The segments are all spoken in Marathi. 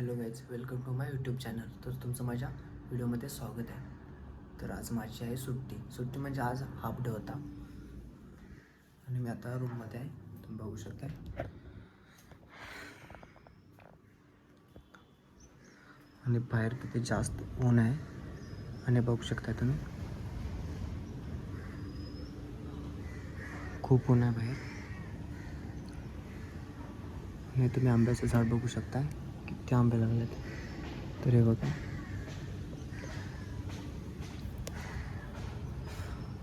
Hello guys, welcome to my YouTube channel. तर तुमचं माझ्या व्हिडिओमध्ये स्वागत आहे. तर आज माझी आहे सुट्टी म्हणजे आज हाफ डे होता आणि मी आता रूममध्ये आहे. तुम्ही बघू शकता आणि बाहेर किती जास्त ऊन आहे आणि बघू शकता तुम्ही खूप ऊन आहे बाहेर. आणि तुम्ही आंब्याचं झाड बघू शकता किती आंबे लागलेत. तर हे बघा.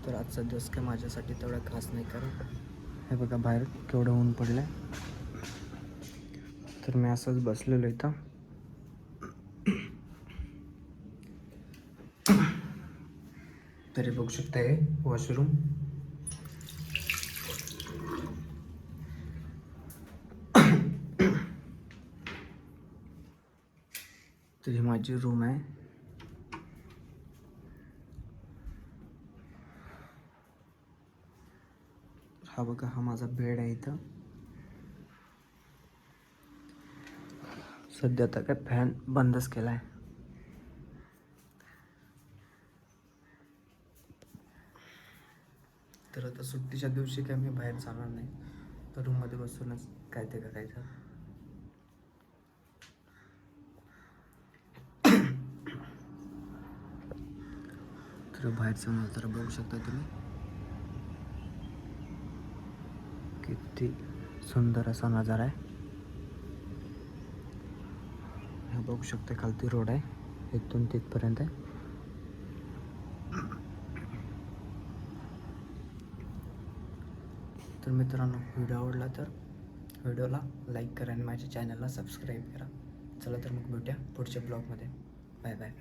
तर आजचा दिवस काय माझ्यासाठी तेवढा खास नाही, कारण हे बघा बाहेर केवढं ऊन पडलं आहे. तर मी असंच बसलेलो इथं. तरी बघू शकता हे वॉशरूम. तर ही माझी रूम आहे. हा बघा, हा माझा बेड आहे इथं. सध्या तर काय फॅन बंदच केला आहे. तर आता सुट्टीच्या दिवशी काय मी बाहेर जाणार नाही, तर रूममध्ये बसूनच काय ते करायचं. तर बाहेरचं नजारा बघू शकता तुम्ही, किती सुंदर असा नजारा आहे. हे बघू शकता खालती रोड आहे, इथून तिथपर्यंत आहे. तर मित्रांनो, व्हिडिओ आवडला तर व्हिडिओला लाईक करा आणि माझ्या चॅनलला सबस्क्राईब करा. चला तर मग भेटूया पुढच्या ब्लॉगमध्ये. Bye bye.